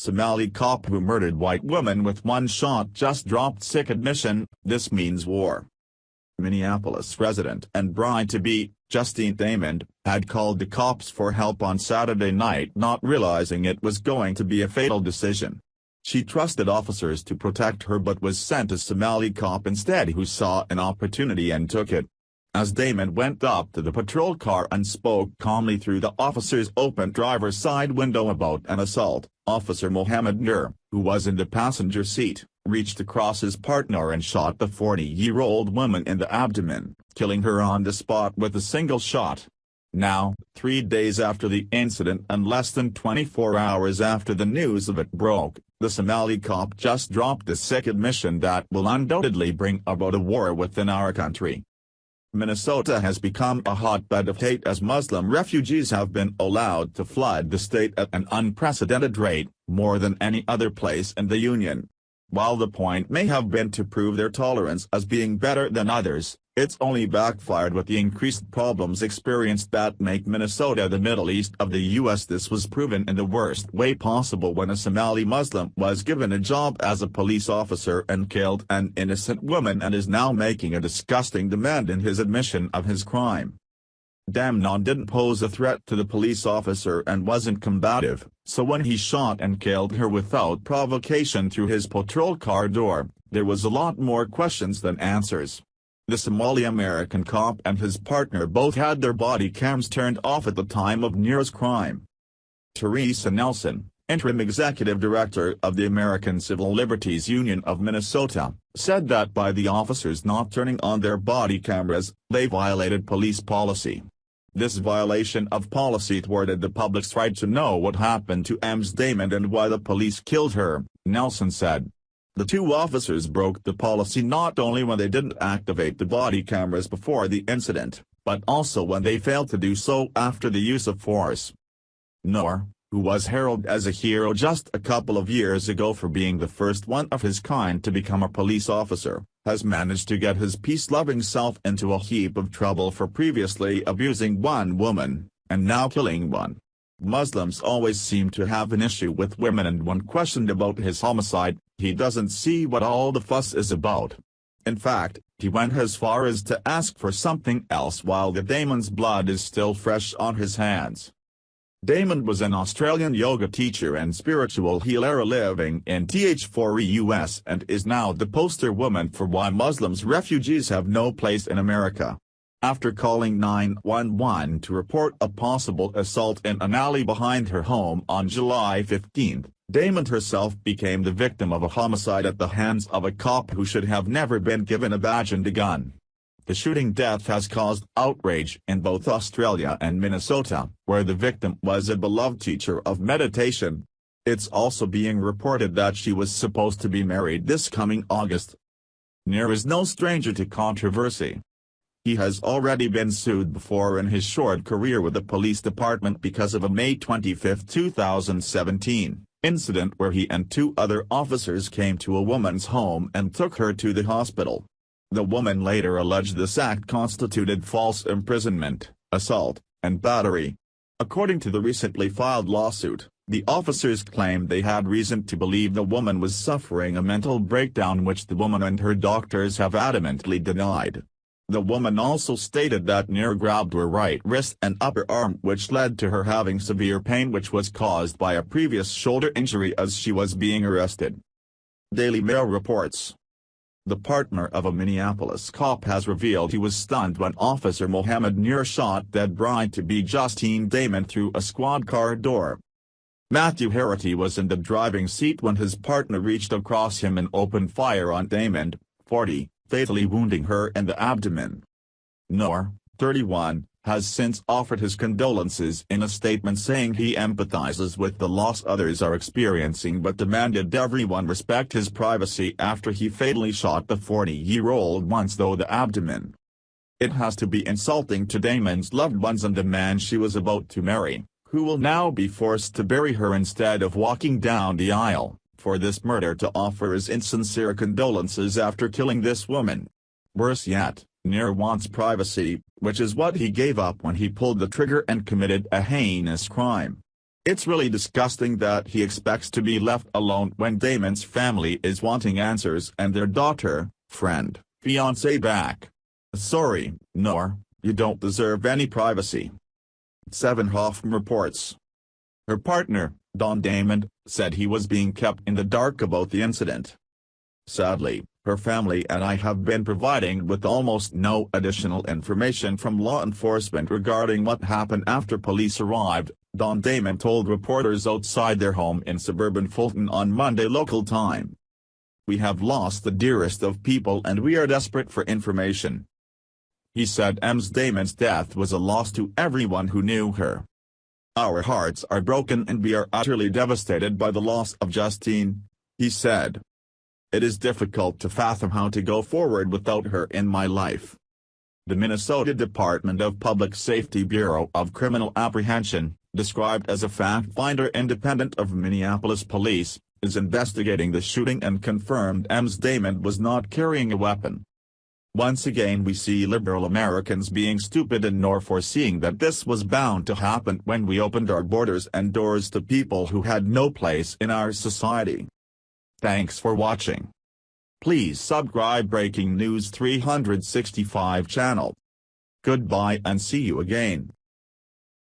Somali cop who murdered white woman with one shot just dropped sick admission, "This means war." Minneapolis resident and bride-to-be, Justine Damon, had called the cops for help on Saturday night, not realizing it was going to be a fatal decision. She trusted officers to protect her but was sent a Somali cop instead who saw an opportunity and took it. As Damon went up to the patrol car and spoke calmly through the officer's open driver's side window about an assault, Officer Mohammed Nur, who was in the passenger seat, reached across his partner and shot the 40-year-old woman in the abdomen, killing her on the spot with a single shot. Now, 3 days after the incident and less than 24 hours after the news of it broke, the Somali cop just dropped a sick admission that will undoubtedly bring about a war within our country. Minnesota has become a hotbed of hate as Muslim refugees have been allowed to flood the state at an unprecedented rate, more than any other place in the union. While the point may have been to prove their tolerance as being better than others, it's only backfired with the increased problems experienced that make Minnesota the Middle East of the U.S. This was proven in the worst way possible when a Somali Muslim was given a job as a police officer and killed an innocent woman and is now making a disgusting demand in his admission of his crime. Damnon didn't pose a threat to the police officer and wasn't combative, so when he shot and killed her without provocation through his patrol car door, there was a lot more questions than answers. The Somali-American cop and his partner both had their body cams turned off at the time of Nur's crime. Teresa Nelson, interim executive director of the American Civil Liberties Union of Minnesota, said that by the officers not turning on their body cameras, they violated police policy. This violation of policy thwarted the public's right to know what happened to Ms. Damon and why the police killed her, Nelson said. The two officers broke the policy not only when they didn't activate the body cameras before the incident, but also when they failed to do so after the use of force. Nur, who was heralded as a hero just a couple of years ago for being the first one of his kind to become a police officer, has managed to get his peace-loving self into a heap of trouble for previously abusing one woman, and now killing one. Muslims always seem to have an issue with women, and when questioned about his homicide, he doesn't see what all the fuss is about. In fact, he went as far as to ask for something else while the Damon's blood is still fresh on his hands. Damon was an Australian yoga teacher and spiritual healer living in Th4 US and is now the poster woman for why Muslims refugees have no place in America. After calling 911 to report a possible assault in an alley behind her home on July 15, Damon herself became the victim of a homicide at the hands of a cop who should have never been given a badge and a gun. The shooting death has caused outrage in both Australia and Minnesota, where the victim was a beloved teacher of meditation. It's also being reported that she was supposed to be married this coming August. Nur is no stranger to controversy. He has already been sued before in his short career with the police department because of a May 25, 2017, incident where he and two other officers came to a woman's home and took her to the hospital. The woman later alleged this act constituted false imprisonment, assault, and battery. According to the recently filed lawsuit, the officers claimed they had reason to believe the woman was suffering a mental breakdown, which the woman and her doctors have adamantly denied. The woman also stated that Nur grabbed her right wrist and upper arm, which led to her having severe pain, which was caused by a previous shoulder injury as she was being arrested. Daily Mail reports. The partner of a Minneapolis cop has revealed he was stunned when Officer Mohammed Nur shot dead bride-to-be Justine Damon through a squad car door. Matthew Harity was in the driving seat when his partner reached across him and opened fire on Damon, 40, fatally wounding her in the abdomen. Nur, 31, has since offered his condolences in a statement, saying he empathizes with the loss others are experiencing but demanded everyone respect his privacy after he fatally shot the 40-year-old once through the abdomen. It has to be insulting to Damon's loved ones and the man she was about to marry, who will now be forced to bury her instead of walking down the aisle, for this murder to offer his insincere condolences after killing this woman. Worse yet, Nur wants privacy, which is what he gave up when he pulled the trigger and committed a heinous crime. It's really disgusting that he expects to be left alone when Damon's family is wanting answers and their daughter, friend, fiancé back. Sorry, Noor, you don't deserve any privacy. 7 Hoffman reports. Her partner, Don Damon, said he was being kept in the dark about the incident. Sadly, her family and I have been providing with almost no additional information from law enforcement regarding what happened after police arrived, Don Damon told reporters outside their home in suburban Fulton on Monday local time. We have lost the dearest of people and we are desperate for information. He said Ms. Damon's death was a loss to everyone who knew her. Our hearts are broken and we are utterly devastated by the loss of Justine, he said. It is difficult to fathom how to go forward without her in my life. The Minnesota Department of Public Safety Bureau of Criminal Apprehension, described as a fact finder independent of Minneapolis police, is investigating the shooting and confirmed Ms. Damon was not carrying a weapon. Once again we see liberal Americans being stupid and nor foreseeing that this was bound to happen when we opened our borders and doors to people who had no place in our society. Thanks for watching. Please subscribe Breaking News 365 channel. Goodbye and see you again.